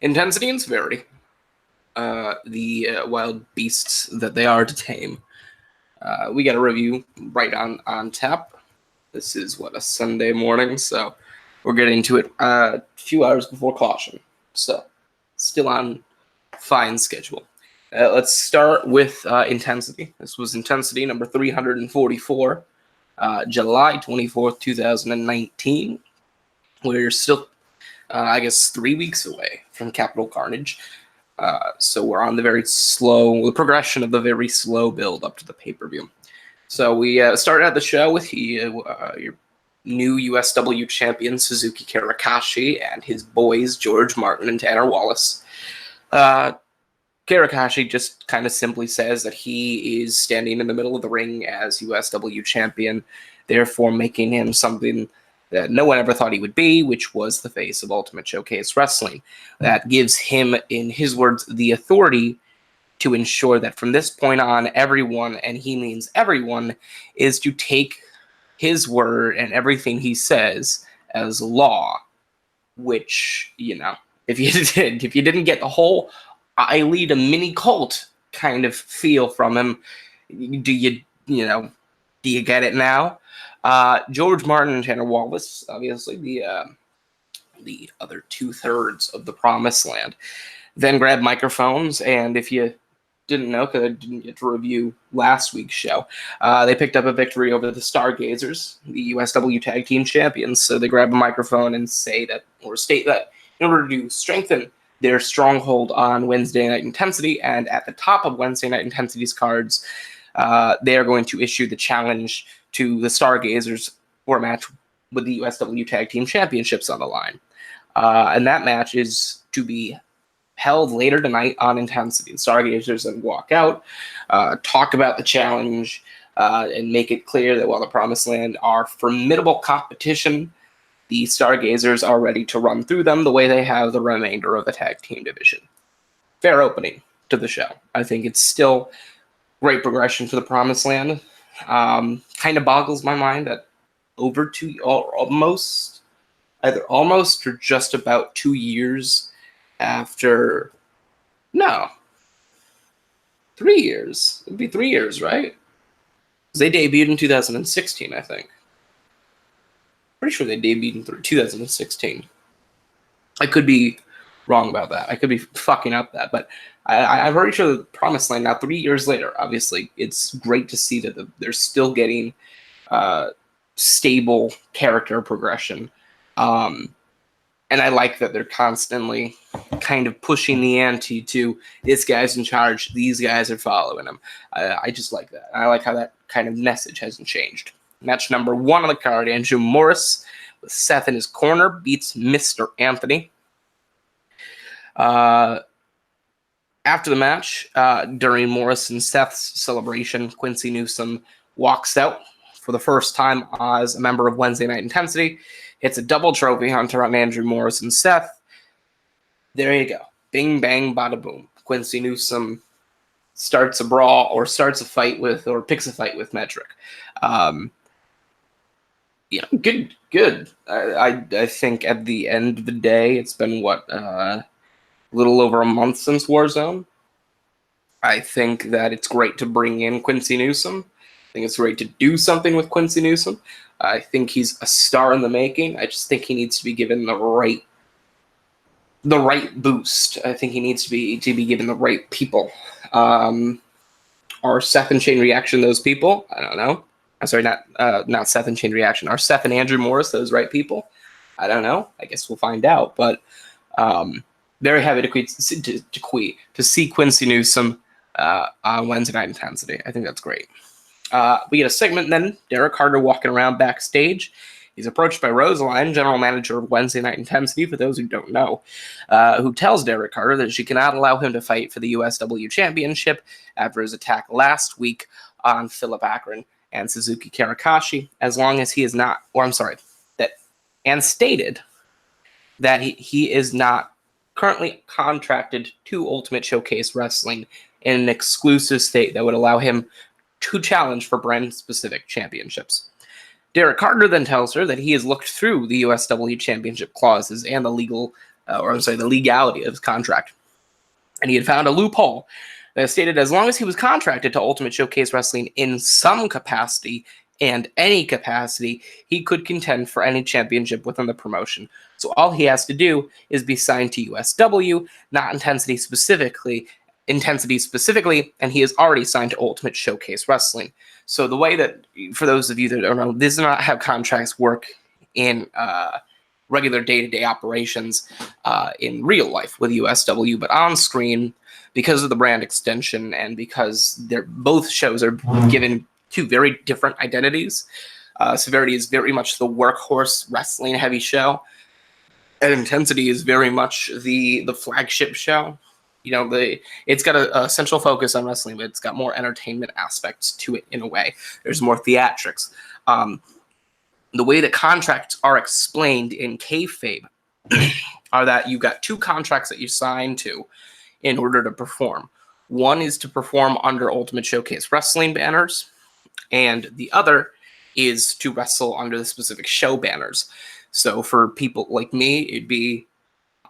Intensity and Severity, the wild beasts that they are to tame. We got a review right on tap. This is, a Sunday morning, so we're getting to it a few hours before caution. So, still on fine schedule. Let's start with Intensity. This was Intensity number 344, July 24th, 2019. We're still, 3 weeks away from Capital Carnage. So we're on the progression of the very slow build up to the pay-per-view. So we started out the show with your new USW champion, Suzuki Kirakashi, and his boys, George Martin and Tanner Wallace. Kirakashi just kind of simply says that he is standing in the middle of the ring as USW champion, therefore making him something that no one ever thought he would be, which was the face of Ultimate Showcase Wrestling. That gives him, in his words, the authority to ensure that from this point on, everyone, and he means everyone, is to take his word and everything he says as law, which, if you didn't get the whole I lead a mini cult kind of feel from him, do you get it now? George Martin and Tanner Wallace, obviously the other 2/3 of the Promised Land, then grabbed microphones, and if you didn't know, because I didn't get to review last week's show, they picked up a victory over the Stargazers, the USW Tag Team Champions. So they grab a microphone and state that in order to strengthen their stronghold on Wednesday Night Intensity, and at the top of Wednesday Night Intensity's cards, they are going to issue the challenge to the Stargazers for a match with the USW Tag Team Championships on the line. And that match is to be held later tonight on Intensity. The Stargazers then walk out, talk about the challenge, and make it clear that while the Promised Land are formidable competition, the Stargazers are ready to run through them the way they have the remainder of the tag team division. Fair opening to the show. I think it's still great progression for the Promised Land. Kind of boggles my mind that either almost or just about 2 years after, 3 years. It'd be 3 years, right? They debuted in 2016, I think. Pretty sure they debuted in 2016. I could be wrong about that. I could be fucking up that, but I'm pretty sure the Promised Land now, 3 years later, obviously, it's great to see that they're still getting stable character progression. And I like that they're constantly kind of pushing the ante to this guy's in charge, these guys are following him. I just like that. I like how that kind of message hasn't changed. Match number 1 on the card, Andrew Morris with Seth in his corner beats Mr. Anthony. After the match, during Morris and Seth's celebration, Quincy Newsom walks out for the first time as a member of Wednesday Night Intensity. Hits a double trophy hunter on Andrew Morris and Seth. There you go. Bing, bang, bada, boom. Quincy Newsom starts a brawl or starts a fight with, or picks a fight with Metric. Good. I think at the end of the day, it's been a little over a month since Warzone. I think that it's great to bring in Quincy Newsom. I think it's great to do something with Quincy Newsom. I think he's a star in the making. I just think he needs to be given the right boost. I think he needs to be given the right people. Are Seth and Chain Reaction those people? I don't know. I'm sorry, not Seth and Chain Reaction. Are Seth and Andrew Morris those right people? I don't know. I guess we'll find out. But very happy to see Quincy Newsom on Wednesday Night Intensity. I think that's great. We get a segment then. Derek Carter walking around backstage. He's approached by Rosaline, general manager of Wednesday Night Intensity, for those who don't know, who tells Derek Carter that she cannot allow him to fight for the USW Championship after his attack last week on Philip Akron and Suzuki Kirakashi, as long as he is not, and stated that he is not currently contracted to Ultimate Showcase Wrestling in an exclusive state that would allow him to challenge for brand-specific championships. Derek Carter then tells her that he has looked through the USW Championship clauses and the legal the legality of his contract. And he had found a loophole that stated as long as he was contracted to Ultimate Showcase Wrestling in some capacity and any capacity, he could contend for any championship within the promotion. So all he has to do is be signed to USW, not Intensity specifically, and he is already signed to Ultimate Showcase Wrestling. So the way that, for those of you that don't know, this is not how contracts work in regular day-to-day operations in real life with USW, but on screen, because of the brand extension and because both shows are given two very different identities. Severity is very much the workhorse wrestling heavy show, and Intensity is very much the flagship show. It's got a central focus on wrestling, but it's got more entertainment aspects to it in a way. There's more theatrics. The way that contracts are explained in kayfabe are that you've got two contracts that you sign to in order to perform. One is to perform under Ultimate Showcase Wrestling banners, and the other is to wrestle under the specific show banners. So for people like me,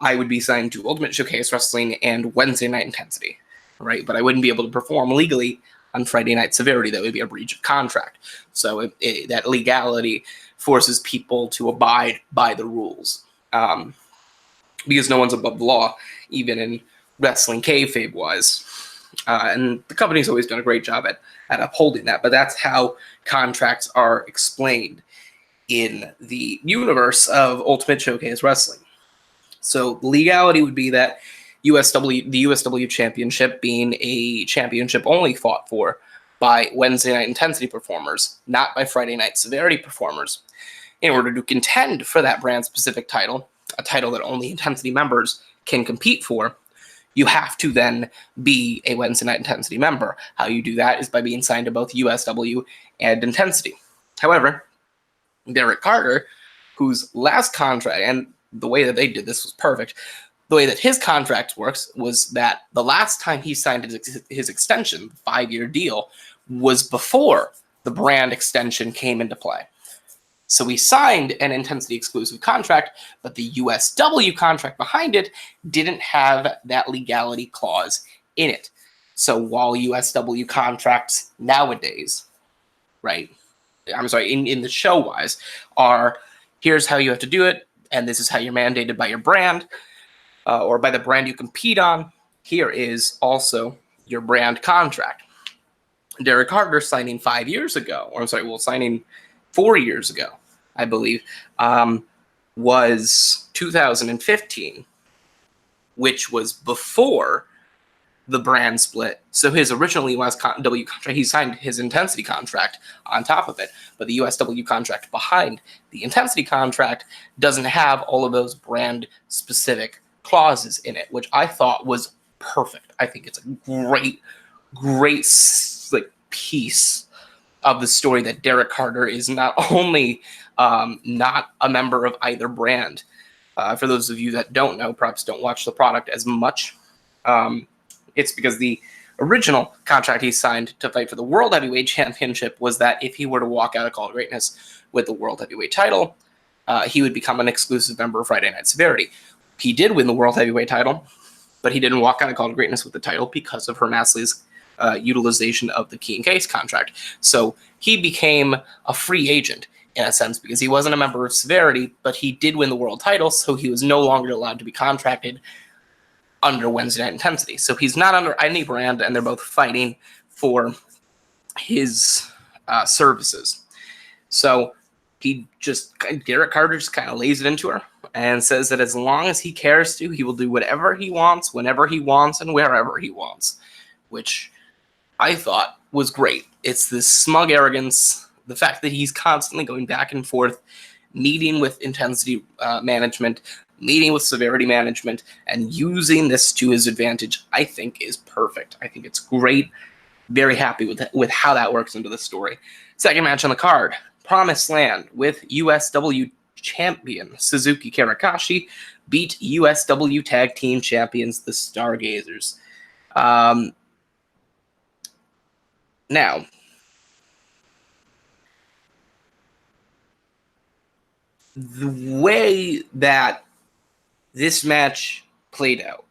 I would be signed to Ultimate Showcase Wrestling and Wednesday Night Intensity, right? But I wouldn't be able to perform legally on Friday Night Severity. That would be a breach of contract. So that legality forces people to abide by the rules, because no one's above the law, even in wrestling kayfabe-wise. And the company's always done a great job at upholding that, but that's how contracts are explained in the universe of Ultimate Showcase Wrestling. So the legality would be that the USW Championship being a championship only fought for by Wednesday Night Intensity performers, not by Friday Night Severity performers. In order to contend for that brand-specific title, a title that only Intensity members can compete for, you have to then be a Wednesday Night Intensity member. How you do that is by being signed to both USW and Intensity. However, Derek Carter, whose last contract, and the way that they did this was perfect, the way that his contract works was that the last time he signed his extension, 5-year deal, was before the brand extension came into play. So he signed an Intensity exclusive contract, but the USW contract behind it didn't have that legality clause in it. So while USW contracts nowadays, right, in the show-wise, are here's how you have to do it, and this is how you're mandated by your brand, or by the brand you compete on, here is also your brand contract. Derek Carter signing 5 years ago, signing 4 years ago, I believe, was 2015, which was before the brand split. So his original USW contract, he signed his Intensity contract on top of it, but the USW contract behind the Intensity contract doesn't have all of those brand-specific clauses in it, which I thought was perfect. I think it's a great piece of the story that Derek Carter is not only not a member of either brand. For those of you that don't know, perhaps don't watch the product as much, it's because the original contract he signed to fight for the World Heavyweight Championship was that if he were to walk out of Call of Greatness with the World Heavyweight title, he would become an exclusive member of Friday Night Severity. He did win the World Heavyweight title, but he didn't walk out of Call of Greatness with the title because of Herm Astley's utilization of the Key and Case contract. So he became a free agent in a sense because he wasn't a member of Severity, but he did win the world title, so he was no longer allowed to be contracted under Wednesday Night Intensity. So he's not under any brand, and they're both fighting for his services. So Derek Carter just kind of lays it into her and says that as long as he cares to, he will do whatever he wants, whenever he wants, and wherever he wants, which I thought was great. It's this smug arrogance, the fact that he's constantly going back and forth, meeting with Intensity management, meeting with Severity management, and using this to his advantage, I think is perfect. I think it's great. Very happy with how that works into the story. Second match on the card, Promised Land with USW champion Suzuki Karakashi beat USW Tag Team Champions, the Stargazers. Now, the way that this match played out.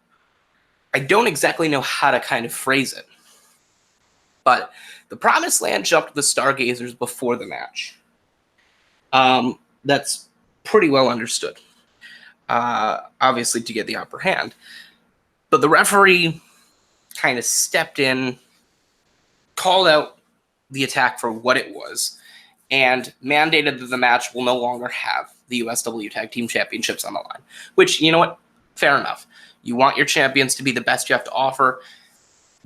I don't exactly know how to kind of phrase it, but the Promised Land jumped the Stargazers before the match. That's pretty well understood, obviously, to get the upper hand. But the referee kind of stepped in, called out the attack for what it was, and mandated that the match will no longer have the USW Tag Team Championships on the line. Which, you know what? Fair enough. You want your champions to be the best you have to offer.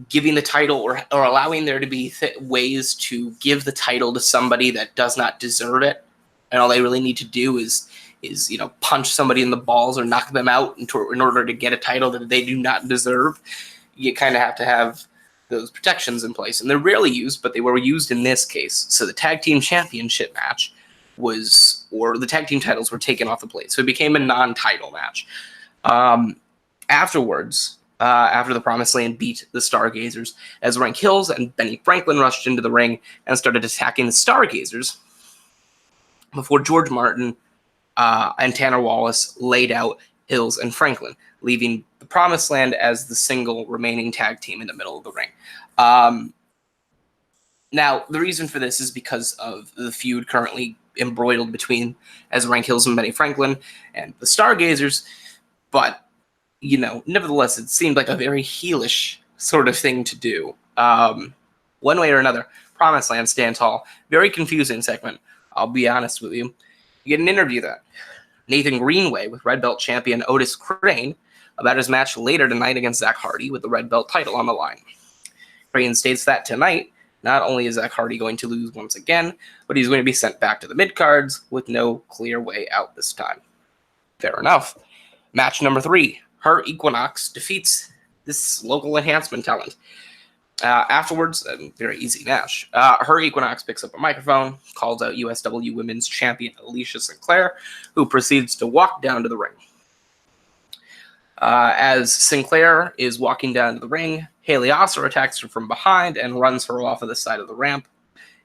Giving the title or allowing there to be ways to give the title to somebody that does not deserve it, and all they really need to do is punch somebody in the balls or knock them out in order to get a title that they do not deserve. You kind of have to have those protections in place, and they're rarely used, but they were used in this case. So the tag team championship match the tag team titles were taken off the plate, so it became a non-title match. Afterwards, after the Promised Land beat the Stargazers, as Rank Hills and Benny Franklin rushed into the ring and started attacking the Stargazers, before George Martin and Tanner Wallace laid out Hills and Franklin, leaving the Promised Land as the single remaining tag team in the middle of the ring. Now, the reason for this is because of the feud currently embroiled between as Rank Hills and Benny Franklin and the Stargazers, but, nevertheless, it seemed like a very heelish sort of thing to do. One way or another, Promised Land, stand tall. Very confusing segment, I'll be honest with you. You get an interview that Nathan Greenway with Red Belt champion Otis Crane about his match later tonight against Zach Hardy with the Red Belt title on the line. Crane states that tonight, not only is Zach Hardy going to lose once again, but he's going to be sent back to the mid-cards with no clear way out this time. Fair enough. Match number 3, Her Equinox defeats this local enhancement talent. Afterwards, a very easy match. Her Equinox picks up a microphone, calls out USW Women's Champion Alicia Sinclair, who proceeds to walk down to the ring. As Sinclair is walking down to the ring, Haley Osser attacks her from behind and runs her off of the side of the ramp.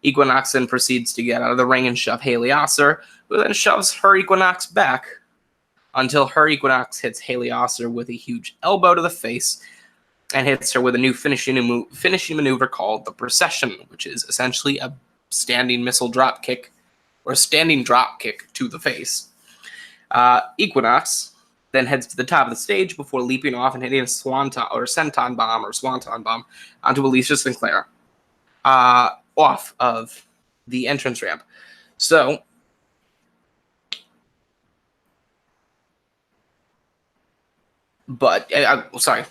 Equinox then proceeds to get out of the ring and shove Haley Osser, who then shoves Her Equinox back until Her Equinox hits Haley Osser with a huge elbow to the face and hits her with a new finishing maneuver called the Procession, which is essentially a standing missile drop kick, or a standing drop kick to the face. Equinox then heads to the top of the stage before leaping off and hitting a senton bomb onto Alicia Sinclair off of the entrance ramp. So, sorry.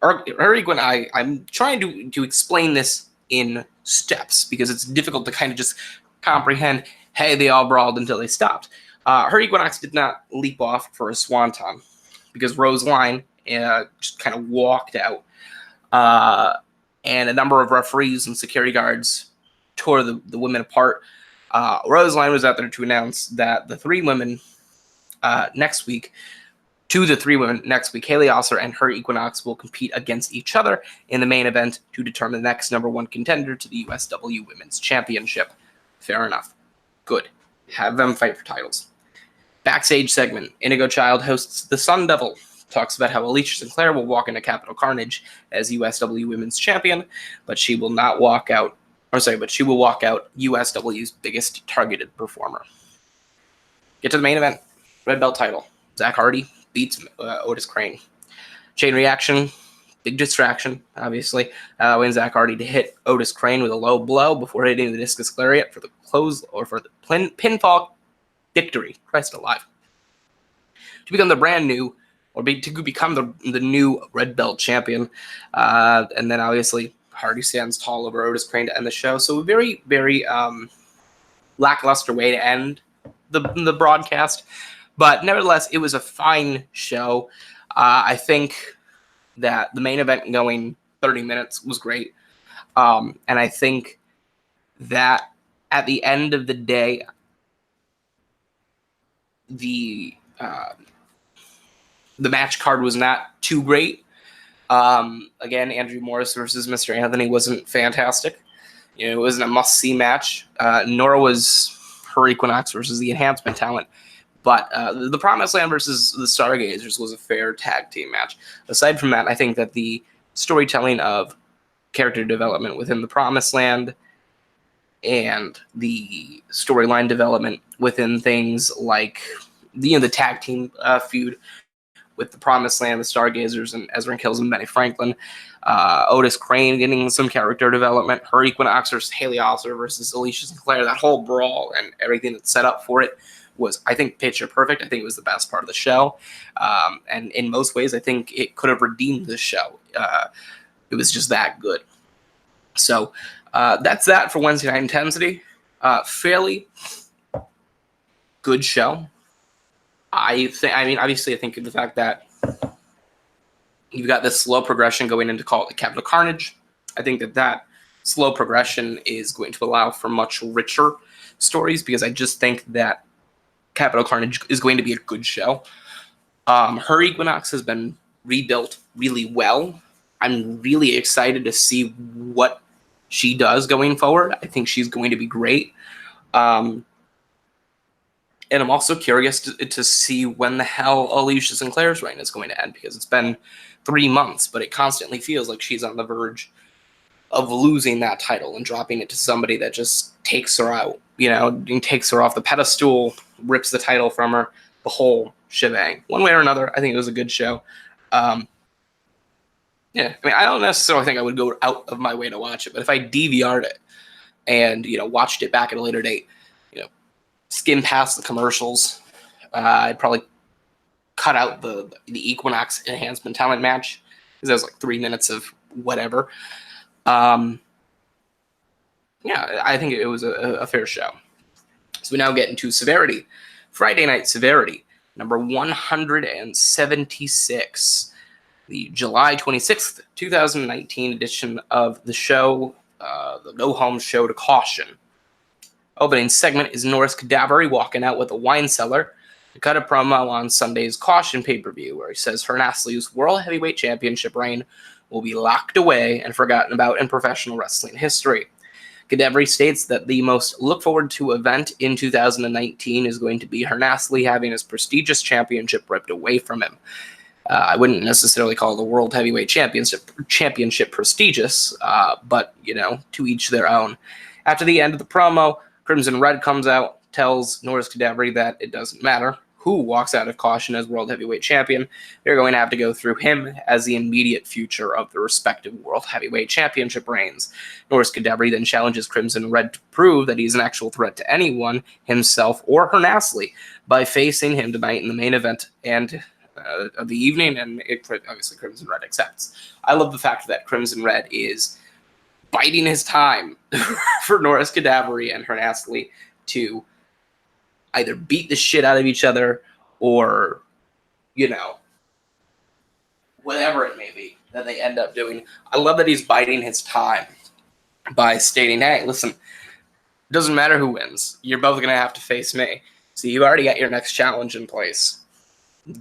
I'm trying to explain this in steps because it's difficult to kind of just comprehend, hey, they all brawled until they stopped. Her Equinox did not leap off for a swanton because Rose Line just kind of walked out. And a number of referees and security guards tore the women apart. Rose Line was out there to announce that the three women next week, Haley Osser and Her Equinox will compete against each other in the main event to determine the next number 1 contender to the USW Women's Championship. Fair enough. Good. Have them fight for titles. Backstage segment. Indigo Child hosts the Sun Devil. Talks about how Alicia Sinclair will walk into Capital Carnage as USW Women's Champion, but she will walk out USW's biggest targeted performer. Get to the main event. Red Belt title. Zach Hardy beats Otis Crane. Chain reaction, big distraction, obviously. When Zach Hardy to hit Otis Crane with a low blow before hitting the discus lariat for the pinfall victory. Christ alive. To become the new Red Belt champion. And then obviously Hardy stands tall over Otis Crane to end the show. So a very, very lackluster way to end the broadcast. But nevertheless, it was a fine show. I think that the main event going 30 minutes was great. And I think that at the end of the day, the match card was not too great. Again, Andrew Morris versus Mr. Anthony wasn't fantastic. It wasn't a must-see match. Nor was Her Equinox versus the Enhancement talent. But the Promised Land versus the Stargazers was a fair tag team match. Aside from that, I think that the storytelling of character development within the Promised Land and the storyline development within things like the tag team feud with the Promised Land, the Stargazers, and Ezra Kills and Benny Franklin, Otis Crane getting some character development, her Equinox versus Haley Osler versus Alicia Sinclair, that whole brawl and everything that's set up for it was, I think, picture perfect. I think it was the best part of the show. And in most ways, I think it could have redeemed the show. It was just that good. So that's that for Wednesday Night Intensity. Fairly good show. Obviously, I think the fact that you've got this slow progression going into Capital Carnage, I think that slow progression is going to allow for much richer stories, because I just think that Capital Carnage is going to be a good show. Her Equinox has been rebuilt really well. I'm really excited to see what she does going forward. I think she's going to be great. And I'm also curious to see when the hell Alicia Sinclair's reign is going to end, because it's been 3 months, but it constantly feels like she's on the verge of losing that title and dropping it to somebody that just takes her out, and takes her off the pedestal, rips the title from her, the whole shebang. One way or another, I think it was a good show. I don't necessarily think I would go out of my way to watch it, but if I DVR'd it and, watched it back at a later date, skim past the commercials, I'd probably cut out the Equinox Enhancement Talent match, because that was like 3 minutes of whatever. I think it was a fair show. So we now get into Severity. Friday Night Severity, number 176. The July 26th, 2019 edition of the show, the Go Home Show to Caution. Opening segment is Norris Cadaveri walking out with a wine cellar to cut a promo on Sunday's Caution pay-per-view, where he says Hernasli's World Heavyweight Championship reign will be locked away and forgotten about in professional wrestling history. Cadaveri states that the most look-forward-to event in 2019 is going to be Hernasli having his prestigious championship ripped away from him. I wouldn't necessarily call the World Heavyweight Championship prestigious, but, to each their own. After the end of the promo, Crimson Red comes out, tells Norris Cadaveri that it doesn't matter who walks out of Caution as World Heavyweight Champion. They're going to have to go through him as the immediate future of the respective World Heavyweight Championship reigns. Norris Cadaveri then challenges Crimson Red to prove that he's an actual threat to anyone, himself or Hernasli, by facing him tonight in the main event and of the evening, and obviously Crimson Red accepts. I love the fact that Crimson Red is biding his time for Norris Cadaveri and Hernasli to either beat the shit out of each other or, whatever it may be that they end up doing. I love that he's biding his time by stating, hey, listen, it doesn't matter who wins. You're both going to have to face me. So you already got your next challenge in place.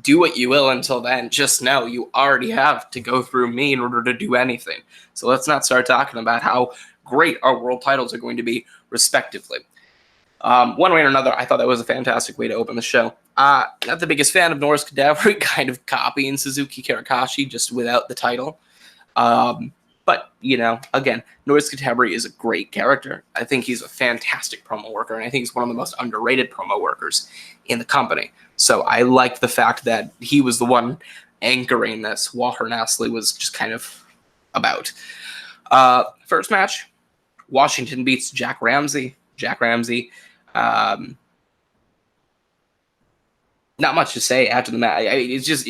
Do what you will until then. Just know you already have to go through me in order to do anything. So let's not start talking about how great our world titles are going to be, respectively. One way or another, I thought that was a fantastic way to open the show. Not the biggest fan of Norris Cadaveri kind of copying Suzuki Kirikashi just without the title. But, again, Norris Cadaveri is a great character. I think he's a fantastic promo worker, and I think he's one of the most underrated promo workers in the company. So I liked the fact that he was the one anchoring this while Hernasli was just kind of about. First match, Washington beats Jack Ramsey. Not much to say after the match. It's just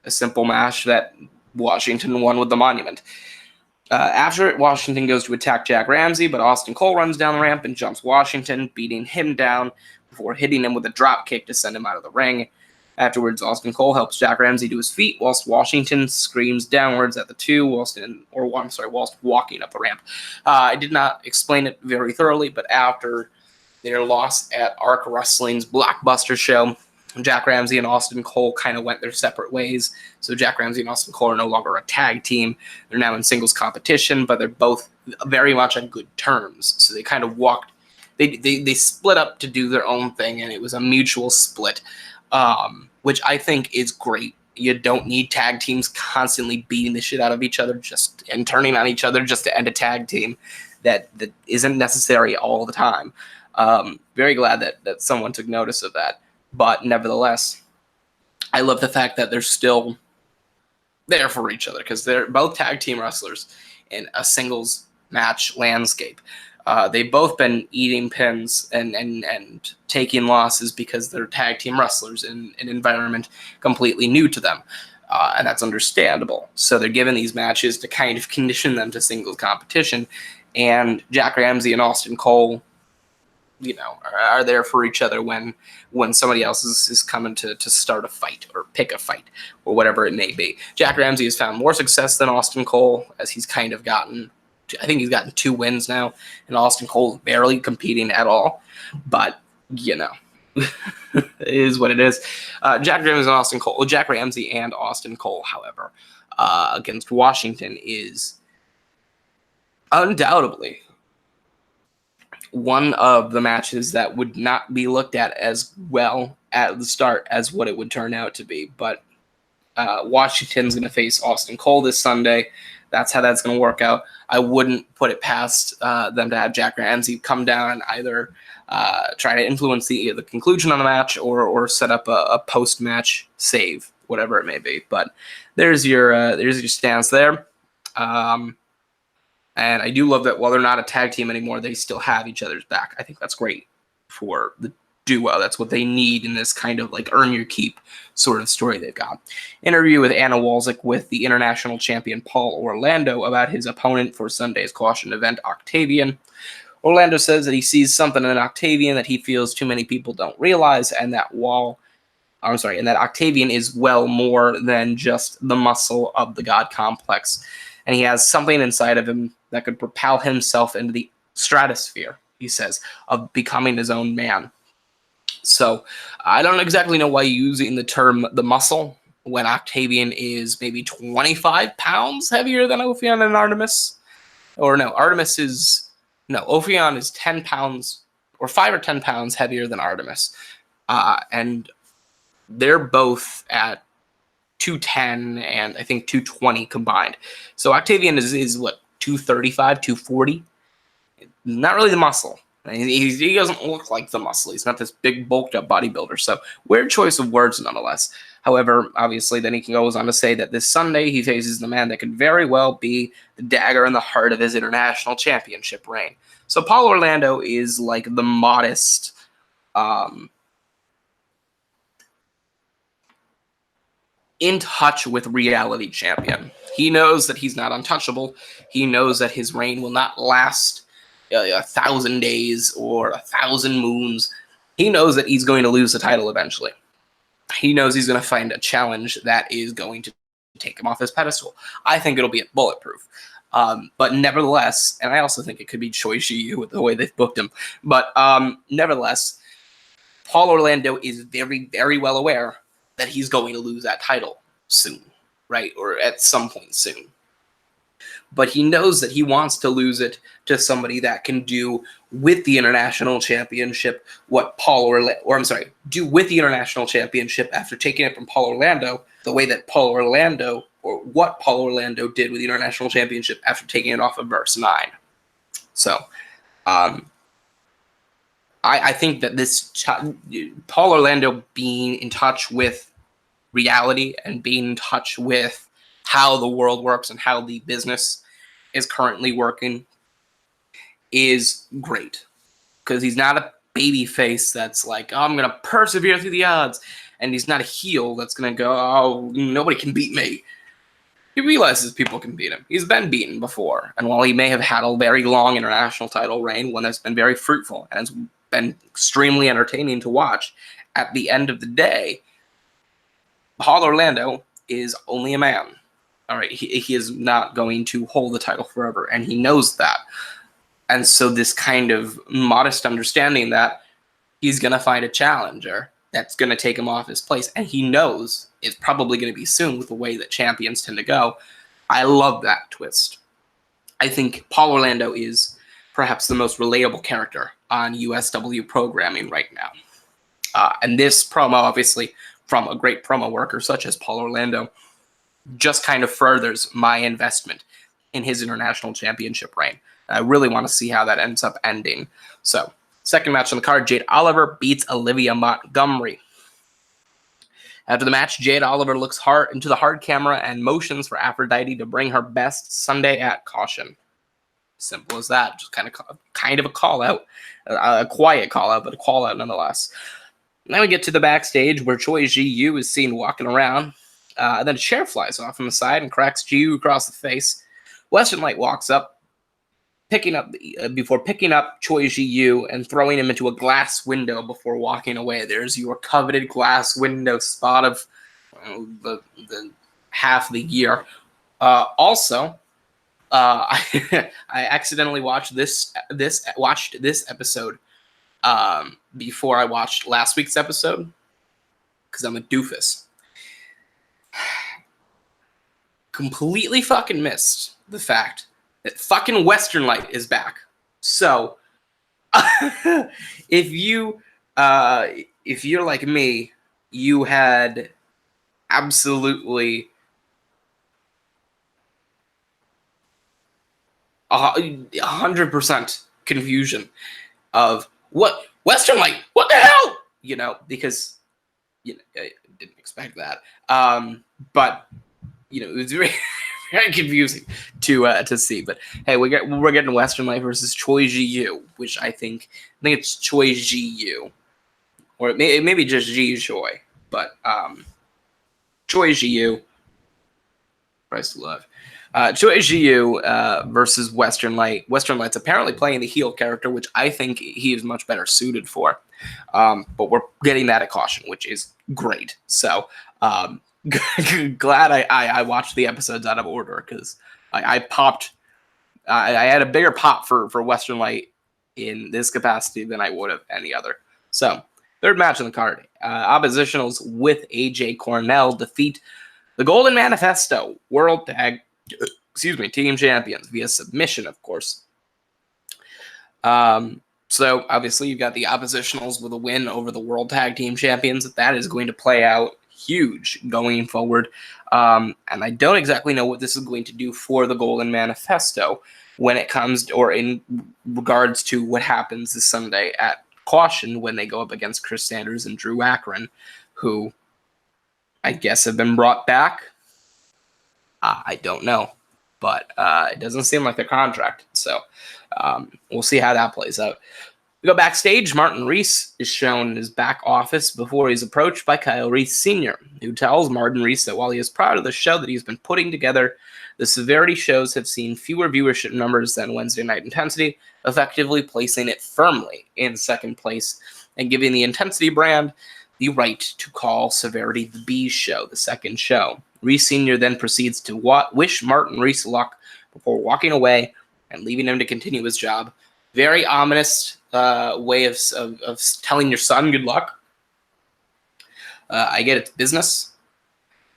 a simple match that Washington won with the Monument. After it, Washington goes to attack Jack Ramsey, but Austin Cole runs down the ramp and jumps Washington, beating him down before hitting him with a drop kick to send him out of the ring. Afterwards, Austin Cole helps Jack Ramsey to his feet, whilst Washington screams downwards at the two whilst walking up the ramp. I did not explain it very thoroughly, but after their loss at Arc Wrestling's Blockbuster show, Jack Ramsey and Austin Cole kind of went their separate ways. So Jack Ramsey and Austin Cole are no longer a tag team. They're now in singles competition, but they're both very much on good terms. So they kind of walked they split up to do their own thing, and it was a mutual split, which I think is great. You don't need tag teams constantly beating the shit out of each other and turning on each other just to end a tag team. That isn't necessary all the time. Very glad that someone took notice of that. But nevertheless, I love the fact that they're still there for each other because they're both tag team wrestlers in a singles match landscape. They've both been eating pins and taking losses because they're tag team wrestlers in an environment completely new to them. And that's understandable. So they're given these matches to kind of condition them to singles competition. And Jack Ramsey and Austin Cole, are there for each other when somebody else is coming to start a fight or pick a fight or whatever it may be. Jack Ramsey has found more success than Austin Cole as he's kind of gotten, I think he's gotten 2 wins now, and Austin Cole is barely competing at all. But, it is what it is. Jack Ramsey and Austin Cole, however, against Washington is undoubtedly one of the matches that would not be looked at as well at the start as what it would turn out to be. But Washington's going to face Austin Cole this Sunday. That's how that's going to work out. I wouldn't put it past them to have Jack Ramsey come down and either try to influence the conclusion on the match or set up a post-match save, whatever it may be. But there's your stance there. And I do love that while they're not a tag team anymore, they still have each other's back. I think that's great for the duo. That's what they need in this kind of like earn your keep sort of story they've got. Interview with Anna Walczyk with the international champion Paul Orlando about his opponent for Sunday's caution event, Octavian. Orlando says that he sees something in Octavian that he feels too many people don't realize, and that Octavian is well more than just the muscle of the God complex. And he has something inside of him that could propel himself into the stratosphere, he says, of becoming his own man. So I don't exactly know why you're using the term the muscle when Octavian is maybe 25 pounds heavier than Ophion and Artemis. Or no, Ophion is 10 pounds or 5 or 10 pounds heavier than Artemis. And they're both at 210 and I think 220 combined. So Octavian is what, 235, 240? Not really the muscle. He doesn't look like the muscle. He's not this big bulked up bodybuilder. So weird choice of words nonetheless. However, obviously then he goes on to say that this Sunday he faces the man that could very well be the dagger in the heart of his international championship reign. So Paul Orlando is like the modest in touch with reality champion. He knows that he's not untouchable. He knows that his reign will not last 1,000 days or 1,000 moons. He knows that he's going to lose the title eventually. He knows he's going to find a challenge that is going to take him off his pedestal. I think it'll be at Bulletproof. But nevertheless, and I also think it could be Choi Shi-Yu with the way they've booked him. But nevertheless, Paul Orlando is very, very well aware that he's going to lose that title soon, right? Or at some point soon. But he knows that he wants to lose it to somebody that can do with the international championship what do with the international championship after taking it from Paul Orlando, the way that Paul Orlando, or what Paul Orlando did with the international championship after taking it off of Verse 9. So, I think that this Paul Orlando being in touch with reality and being in touch with how the world works and how the business is currently working is great, because he's not a baby face that's like, oh, I'm going to persevere through the odds, and he's not a heel that's going to go, oh, nobody can beat me. He realizes people can beat him. He's been beaten before, and while he may have had a very long international title reign, one that's been very fruitful and has been extremely entertaining to watch, at the end of the day, Paul Orlando is only a man. All right, he is not going to hold the title forever, and he knows that. And so this kind of modest understanding that he's going to find a challenger that's going to take him off his place, and he knows it's probably going to be soon with the way that champions tend to go. I love that twist. I think Paul Orlando is perhaps the most relatable character on USW programming right now. And this promo, obviously, from a great promo worker such as Paul Orlando, just kind of furthers my investment in his international championship reign. I really want to see how that ends up ending. So, second match on the card, Jade Oliver beats Olivia Montgomery. After the match, Jade Oliver looks hard into the hard camera and motions for Aphrodite to bring her best Sunday at Caution. Simple as that. Just kind of a call out, a quiet call out, but a call out nonetheless. Now we get to the backstage where Choi Ji-Yu is seen walking around. And then a chair flies off on the side and cracks Ji-Yu across the face. Western Light walks up, picking up Choi Ji-Yu and throwing him into a glass window before walking away. There's your coveted glass window spot of the half the year. Also, I accidentally watched this episode before I watched last week's episode because I'm a doofus. Completely fucking missed the fact that fucking Western Light is back. So, if you're like me, you had absolutely 100% confusion of what Western Light, what the hell, because I didn't expect that. But it was very, very confusing to see. But hey, we're getting Western Light versus Choi Ji-Yu, which I think it's Choi Ji-Yu, or it may be just Ji Choi, but Choi Ji-Yu, Christ love. Choi Ji-Yu versus Western Light. Western Light's apparently playing the heel character, which I think he is much better suited for. But we're getting that at Caution, which is great. So glad I watched the episodes out of order because I popped. I had a bigger pop for Western Light in this capacity than I would have any other. So third match on the card. Oppositionals with AJ Cornell defeat the Golden Manifesto World Tag Team Champions via submission, of course. So obviously you've got the Oppositionals with a win over the World Tag Team Champions. That is going to play out huge going forward. And I don't exactly know what this is going to do for the Golden Manifesto when it comes, or in regards to what happens this Sunday at Caution when they go up against Chris Sanders and Drew Akron, who I guess have been brought back. I don't know, but it doesn't seem like they're contracted. So we'll see how that plays out. We go backstage. Martin Reese is shown in his back office before he's approached by Kyle Reese Sr., who tells Martin Reese that while he is proud of the show that he's been putting together, the Severity shows have seen fewer viewership numbers than Wednesday Night Intensity, effectively placing it firmly in second place and giving the Intensity brand the right to call Severity the B Show, the second show. Reese Sr. then proceeds to wish Martin Reese luck before walking away and leaving him to continue his job. Very ominous way of telling your son good luck. I get it's business,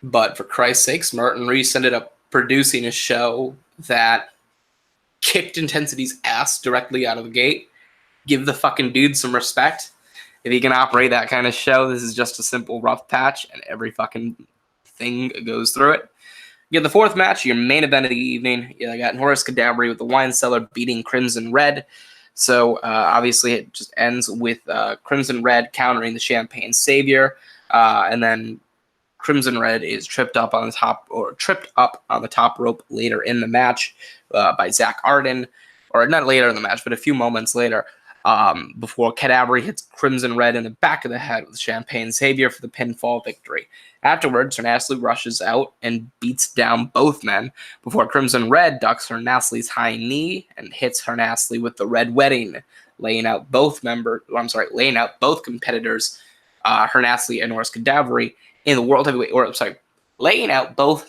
but for Christ's sakes, Martin Reese ended up producing a show that kicked Intensity's ass directly out of the gate. Give the fucking dude some respect. If he can operate that kind of show, this is just a simple rough patch, and every fucking thing goes through it. You get the fourth match, your main event of the evening. You got Horace Cadabry with the Wine Cellar beating Crimson Red. So obviously it just ends with Crimson Red countering the Champagne Savior, and then Crimson Red is tripped up on the top rope later in the match by Zach Arden, or not later in the match, but a few moments later. Before Cadabry hits Crimson Red in the back of the head with Champagne Savior for the pinfall victory. Afterwards, Hernasli rushes out and beats down both men before Crimson Red ducks Hernasli's high knee and hits Hernasli with the Red Wedding, laying out both competitors, Hernasli and Horace Cadabry, in the World Heavyweight, laying out both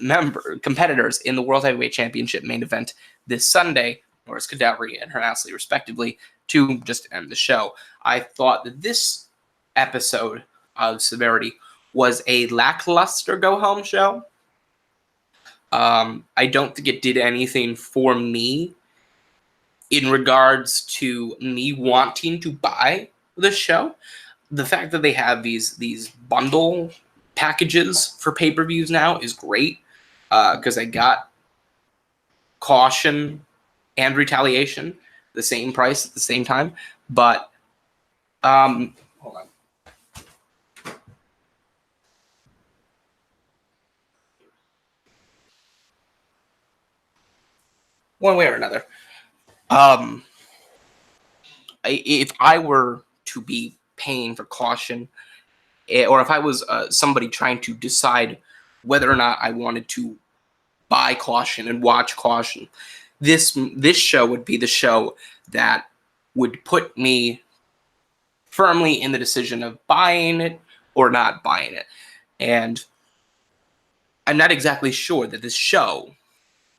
competitors in the World Heavyweight Championship main event this Sunday, Horace Cadabry and Hernasli respectively, to just end the show. I thought that this episode of Severity was a lackluster go-home show. I don't think it did anything for me in regards to me wanting to buy the show, the fact that they have these bundle packages for pay-per-views now is great, because I got Caution and Retaliation the same price at the same time. But hold on. One way or another, if I were to be paying for Caution, or if I was somebody trying to decide whether or not I wanted to buy Caution and watch Caution, this show would be the show that would put me firmly in the decision of buying it or not buying it. And I'm not exactly sure that this show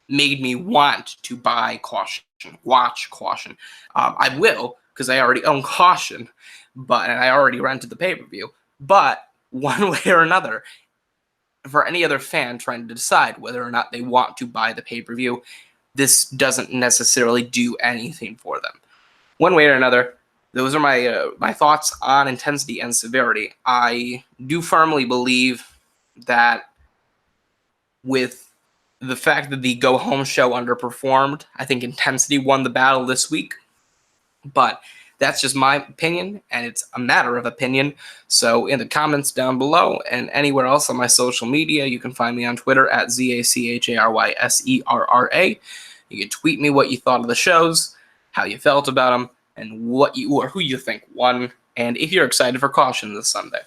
made me want to buy Caution, watch Caution. I will, because I already own Caution, and I already rented the pay-per-view. But one way or another, for any other fan trying to decide whether or not they want to buy the pay-per-view, this doesn't necessarily do anything for them. One way or another, those are my thoughts on Intensity and Severity. I do firmly believe that with the fact that the Go Home show underperformed, I think Intensity won the battle this week. But that's just my opinion, and it's a matter of opinion. So in the comments down below and anywhere else on my social media, you can find me on Twitter at ZACHARYSERRA. You can tweet me what you thought of the shows, how you felt about them, and what you or who you think won, and if you're excited for Caution this Sunday.